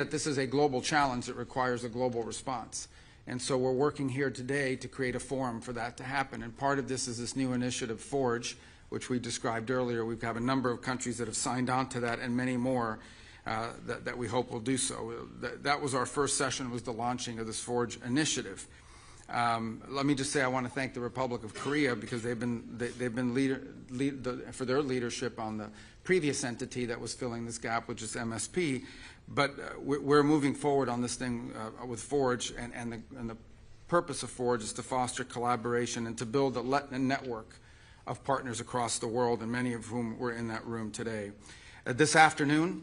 that this is a global challenge that requires a global response. And so we're working here today to create a forum for that to happen. And part of this is this new initiative, Forge, which we described earlier. We have a number of countries that have signed on to that and many more that we hope will do so. That was our first session, was the launching of this Forge initiative. Let me just say I want to thank the Republic of Korea because they've been for their leadership on the previous entity that was filling this gap, which is MSP. But we're moving forward on this thing with Forge, and the purpose of Forge is to foster collaboration and to build a network of partners across the world, and many of whom were in that room today. This afternoon,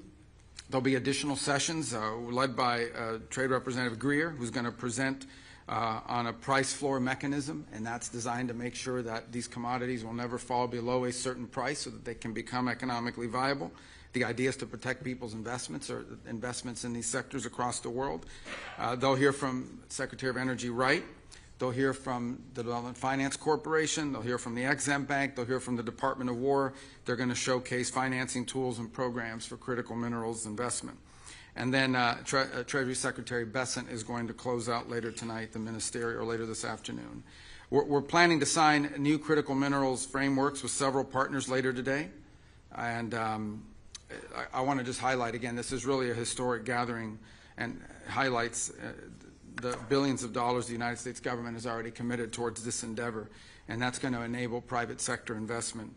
there'll be additional sessions led by Trade Representative Greer, who's going to present on a price floor mechanism, and that's designed to make sure that these commodities will never fall below a certain price so that they can become economically viable. The idea is to protect people's investments or investments in these sectors across the world. They'll hear from Secretary of Energy Wright. They'll hear from the Development Finance Corporation. They'll hear from the Exim Bank. They'll hear from the Department of War. They're going to showcase financing tools and programs for critical minerals investment. And then Treasury Secretary Bessent is going to close out later tonight, the ministerial, or later this afternoon. We're planning to sign new critical minerals frameworks with several partners later today. And I want to just highlight again, this is really a historic gathering and highlights the billions of dollars the United States government has already committed towards this endeavor. And that's going to enable private sector investment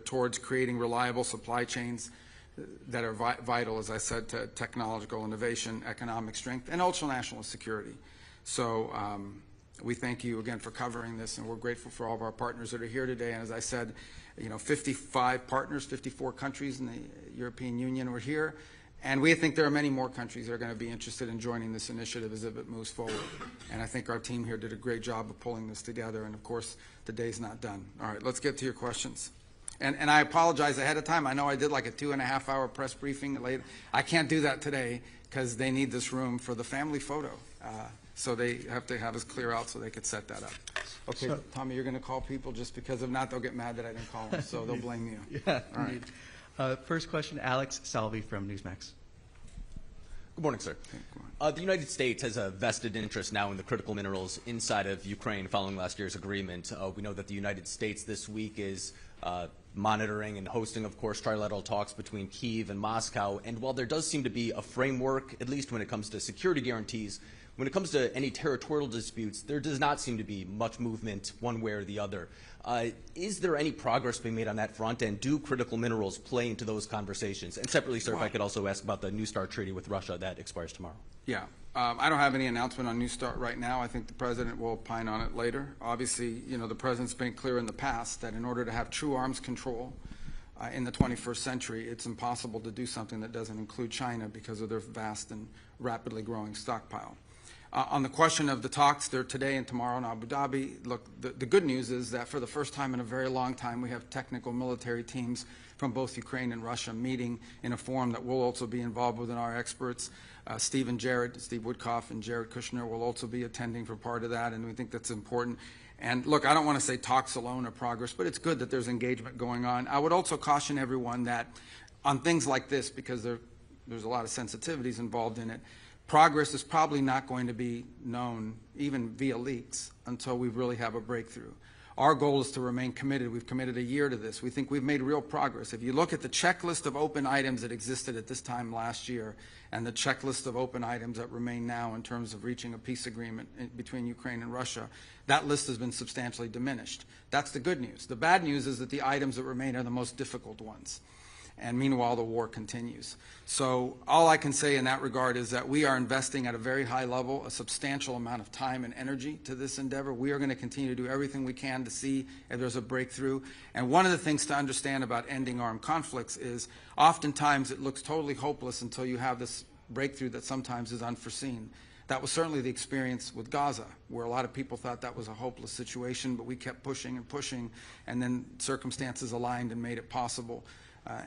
towards creating reliable supply chains that are vital, as I said, to technological innovation, economic strength, and also national security. So we thank you again for covering this, and we're grateful for all of our partners that are here today. And as I said, 55 partners, 54 countries in the European Union are here, and we think there are many more countries that are going to be interested in joining this initiative as it moves forward. And I think our team here did a great job of pulling this together, and of course, the day's not done. All right, let's get to your questions. And I apologize ahead of time. I know I did like a 2.5-hour press briefing late. I can't do that today because they need this room for the family photo. So they have to have us clear out so they could set that up. Okay, so, Tommy, you're going to call people just because if not, they'll get mad that I didn't call them. So they'll blame you. Yeah. All right. First question, Alex Salvi from Newsmax. Good morning, sir. The United States has a vested interest now in the critical minerals inside of Ukraine following last year's agreement. We know that the United States this week is monitoring and hosting, of course, trilateral talks between Kyiv and Moscow. And while there does seem to be a framework, at least when it comes to security guarantees, when it comes to any territorial disputes, there does not seem to be much movement one way or the other. Is there any progress being made on that front, and do critical minerals play into those conversations? And separately, sir, if I could also ask about the New START treaty with Russia that expires tomorrow. Yeah. I don't have any announcement on New START right now. I think the President will opine on it later. Obviously, the President's been clear in the past that in order to have true arms control in the 21st century, it's impossible to do something that doesn't include China because of their vast and rapidly growing stockpile. On the question of the talks, they're today and tomorrow in Abu Dhabi. Look, the good news is that for the first time in a very long time, we have technical military teams from both Ukraine and Russia meeting in a forum that will also be involved within our experts. Steve Woodcock and Jared Kushner will also be attending for part of that, and we think that's important. And look, I don't want to say talks alone are progress, but it's good that there's engagement going on. I would also caution everyone that on things like this, because there's a lot of sensitivities involved in it, progress is probably not going to be known, even via leaks, until we really have a breakthrough. Our goal is to remain committed. We've committed a year to this. We think we've made real progress. If you look at the checklist of open items that existed at this time last year and the checklist of open items that remain now in terms of reaching a peace agreement between Ukraine and Russia, that list has been substantially diminished. That's the good news. The bad news is that the items that remain are the most difficult ones. And meanwhile, the war continues. So all I can say in that regard is that we are investing at a very high level a substantial amount of time and energy to this endeavor. We are going to continue to do everything we can to see if there's a breakthrough. And one of the things to understand about ending armed conflicts is oftentimes it looks totally hopeless until you have this breakthrough that sometimes is unforeseen. That was certainly the experience with Gaza, where a lot of people thought that was a hopeless situation, but we kept pushing and pushing, and then circumstances aligned and made it possible.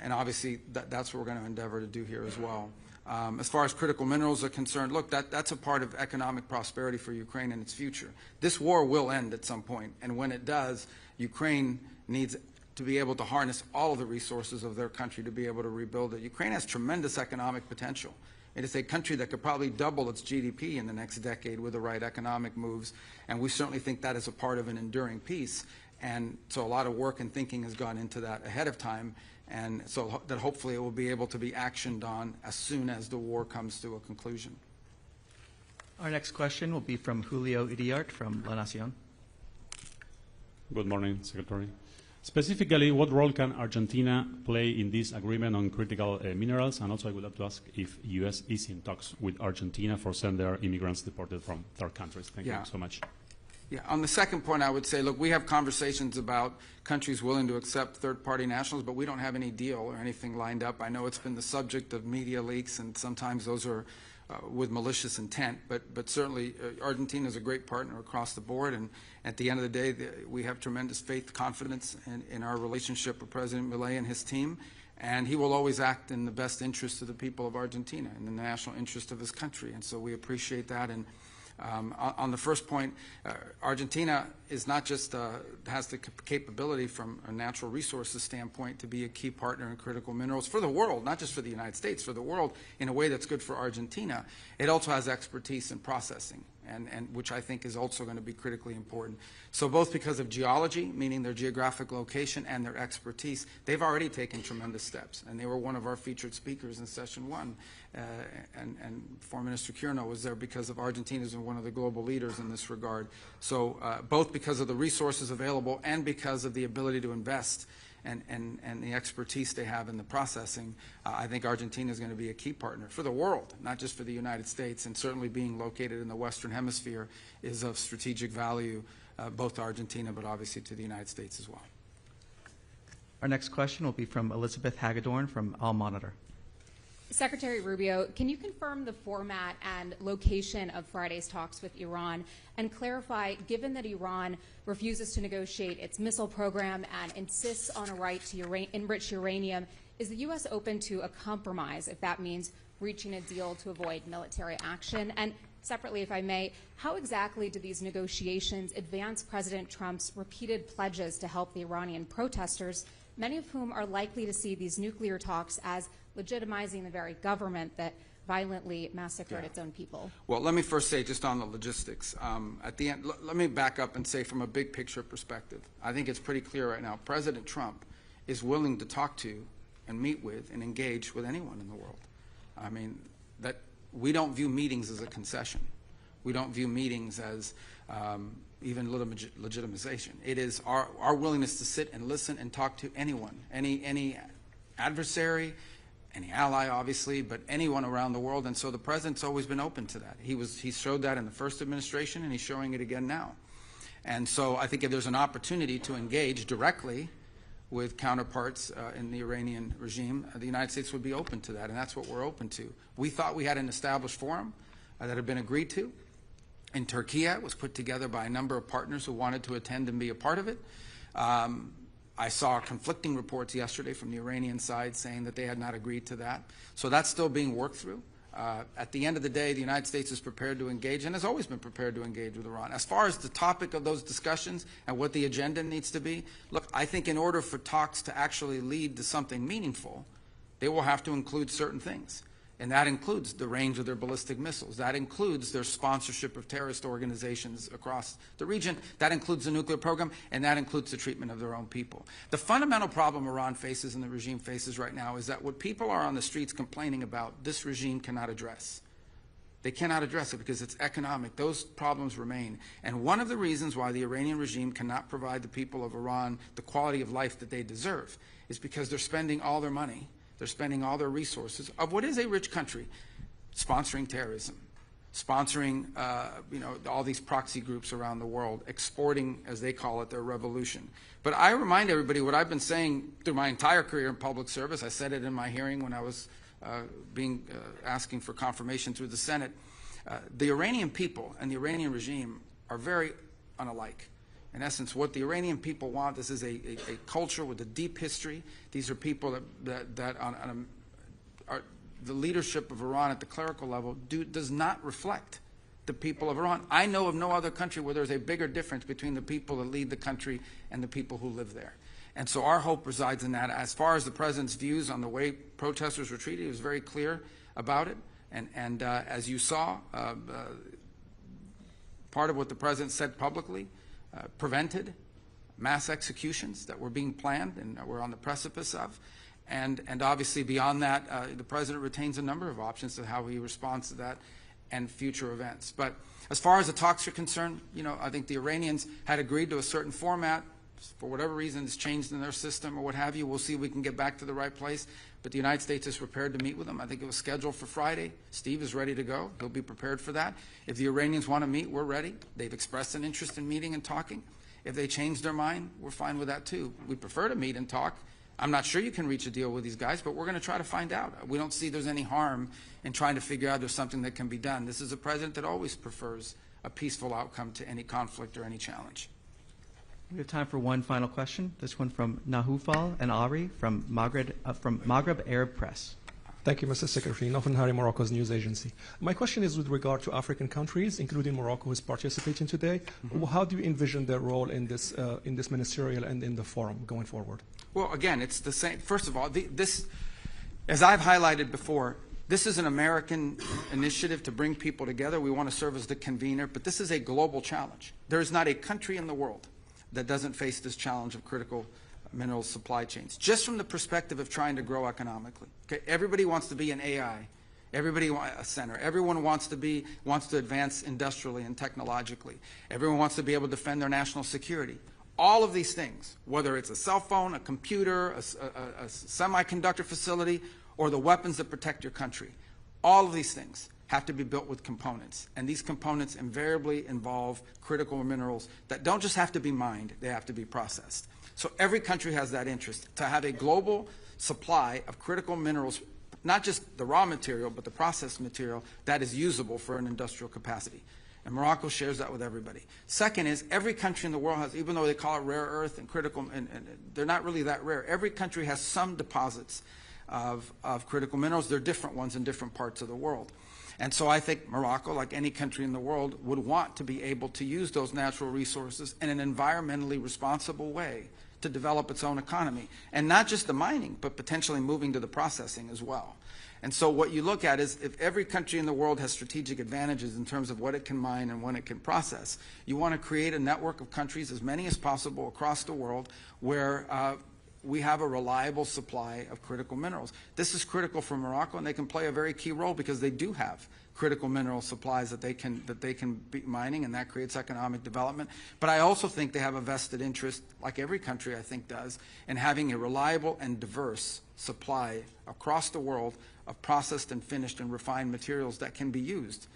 And obviously, that's what we're going to endeavor to do here as well. As far as critical minerals are concerned, look, that's a part of economic prosperity for Ukraine and its future. This war will end at some point, and when it does, Ukraine needs to be able to harness all of the resources of their country to be able to rebuild it. Ukraine has tremendous economic potential. It is a country that could probably double its GDP in the next decade with the right economic moves, and we certainly think that is a part of an enduring peace. And so a lot of work and thinking has gone into that ahead of time, and so that hopefully it will be able to be actioned on as soon as the war comes to a conclusion. Our next question will be from Julio Iriart from La Nación. Good morning, Secretary. Specifically, what role can Argentina play in this agreement on critical minerals? And also I would like to ask if U.S. is in talks with Argentina for send their immigrants deported from third countries. Thank you so much. Yeah, on the second point, I would say, look, we have conversations about countries willing to accept third-party nationals, but we don't have any deal or anything lined up. I know it's been the subject of media leaks, and sometimes those are with malicious intent, but certainly Argentina is a great partner across the board, and at the end of the day, we have tremendous faith, confidence in our relationship with President Milei and his team, and he will always act in the best interest of the people of Argentina, in the national interest of his country, and so we appreciate that. And on the first point, Argentina is not just has the capability from a natural resources standpoint to be a key partner in critical minerals for the world, not just for the United States, for the world in a way that's good for Argentina. It also has expertise in processing, and which I think is also going to be critically important. So both because of geology, meaning their geographic location, and their expertise, they've already taken tremendous steps, and they were one of our featured speakers in session one. And Foreign Minister Quirno was there because of Argentina's one of the global leaders in this regard. So both because of the resources available and because of the ability to invest and the expertise they have in the processing, I think Argentina is going to be a key partner for the world, not just for the United States, and certainly being located in the Western Hemisphere is of strategic value, both to Argentina but obviously to the United States as well. Our next question will be from Elizabeth Hagedorn from Al Monitor. Secretary Rubio, can you confirm the format and location of Friday's talks with Iran and clarify, given that Iran refuses to negotiate its missile program and insists on a right to enrich uranium, is the U.S. open to a compromise if that means reaching a deal to avoid military action? And separately, if I may, how exactly do these negotiations advance President Trump's repeated pledges to help the Iranian protesters, many of whom are likely to see these nuclear talks as legitimizing the very government that violently massacred its own people? Well, let me first say just on the logistics. At the end, let me back up and say from a big picture perspective, I think it's pretty clear right now, President Trump is willing to talk to and meet with and engage with anyone in the world. I mean, that we don't view meetings as a concession. We don't view meetings as even legitimization. It is our willingness to sit and listen and talk to anyone, any adversary, any ally, obviously, but anyone around the world. And so the president's always been open to that. He showed that in the first administration, and he's showing it again now. And so I think if there's an opportunity to engage directly with counterparts in the Iranian regime, the United States would be open to that, and that's what we're open to. We thought we had an established forum that had been agreed to. In Turkey, it was put together by a number of partners who wanted to attend and be a part of it. I saw conflicting reports yesterday from the Iranian side saying that they had not agreed to that. So that's still being worked through. At the end of the day, the United States is prepared to engage and has always been prepared to engage with Iran. As far as the topic of those discussions and what the agenda needs to be, look, I think in order for talks to actually lead to something meaningful, they will have to include certain things. And that includes the range of their ballistic missiles. That includes their sponsorship of terrorist organizations across the region. That includes the nuclear program, and that includes the treatment of their own people. The fundamental problem Iran faces and the regime faces right now is that what people are on the streets complaining about, this regime cannot address. They cannot address it because it's economic. Those problems remain. And one of the reasons why the Iranian regime cannot provide the people of Iran the quality of life that they deserve is because they're spending all their money, they're spending all their resources of what is a rich country sponsoring terrorism, sponsoring all these proxy groups around the world, exporting, as they call it, their revolution. But I remind everybody what I've been saying through my entire career in public service. I said it in my hearing when I was asking for confirmation through the Senate. The Iranian people and the Iranian regime are very unalike. In essence, what the Iranian people want, this is a culture with a deep history. These are people that are the leadership of Iran at the clerical level does not reflect the people of Iran. I know of no other country where there's a bigger difference between the people that lead the country and the people who live there. And so our hope resides in that. As far as the president's views on the way protesters were treated, he was very clear about it. And as you saw, part of what the President said publicly prevented mass executions that were being planned and we're on the precipice of. And obviously beyond that, the President retains a number of options to how he responds to that and future events. But as far as the talks are concerned, I think the Iranians had agreed to a certain format. For whatever reason, it's changed in their system or what have you. We'll see if we can get back to the right place. But the United States is prepared to meet with them. I think it was scheduled for Friday. Steve is ready to go. He'll be prepared for that. If the Iranians want to meet, we're ready. They've expressed an interest in meeting and talking. If they change their mind, we're fine with that too. We prefer to meet and talk. I'm not sure you can reach a deal with these guys, but we're going to try to find out. We don't see there's any harm in trying to figure out there's something that can be done. This is a president that always prefers a peaceful outcome to any conflict or any challenge. We have time for one final question. This one from Nahoufal and Ari from Maghreb Arab Press. Thank you, Mr. Secretary. Nofan Hari, Morocco's news agency. My question is with regard to African countries, including Morocco, who is participating today. Mm-hmm. How do you envision their role in this ministerial and in the forum going forward? Well, again, it's the same. First of all, this, as I've highlighted before, this is an American initiative to bring people together. We want to serve as the convener, but this is a global challenge. There is not a country in the world that doesn't face this challenge of critical mineral supply chains, just from the perspective of trying to grow economically. Okay? Everybody wants to be an AI. Everybody wants a center. Everyone wants to advance industrially and technologically. Everyone wants to be able to defend their national security. All of these things, whether it's a cell phone, a computer, a semiconductor facility, or the weapons that protect your country, all of these things have to be built with components. And these components invariably involve critical minerals that don't just have to be mined, they have to be processed. So every country has that interest, to have a global supply of critical minerals, not just the raw material, but the processed material that is usable for an industrial capacity. And Morocco shares that with everybody. Second is, every country in the world has, even though they call it rare earth and critical, and they're not really that rare, every country has some deposits of critical minerals. They're different ones in different parts of the world. And so I think Morocco, like any country in the world, would want to be able to use those natural resources in an environmentally responsible way to develop its own economy. And not just the mining, but potentially moving to the processing as well. And so what you look at is, if every country in the world has strategic advantages in terms of what it can mine and when it can process, you want to create a network of countries, as many as possible across the world, where we have a reliable supply of critical minerals. This is critical for Morocco, and they can play a very key role because they do have critical mineral supplies that they can be mining, and that creates economic development. But I also think they have a vested interest, like every country I think does, in having a reliable and diverse supply across the world of processed and finished and refined materials that can be used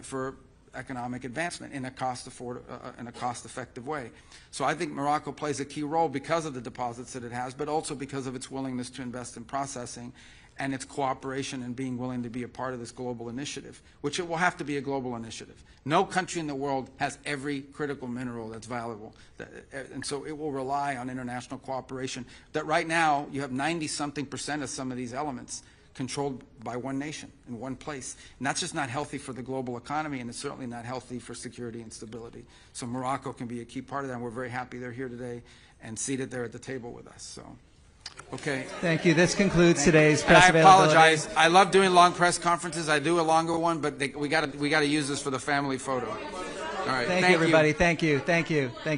for economic advancement in a cost-effective way. So I think Morocco plays a key role because of the deposits that it has, but also because of its willingness to invest in processing and its cooperation and being willing to be a part of this global initiative, which it will have to be a global initiative. No country in the world has every critical mineral that's valuable, and so it will rely on international cooperation. That right now, you have 90-something% of some of these elements controlled by one nation in one place. And that's just not healthy for the global economy, and it's certainly not healthy for security and stability. So Morocco can be a key part of that, and we're very happy they're here today and seated there at the table with us. So, okay. Thank you. This concludes today's press availability. I apologize. I love doing long press conferences. I do a longer one, but we got to use this for the family photo. All right. Thank you, everybody. Thank you. Thank you. Thank you.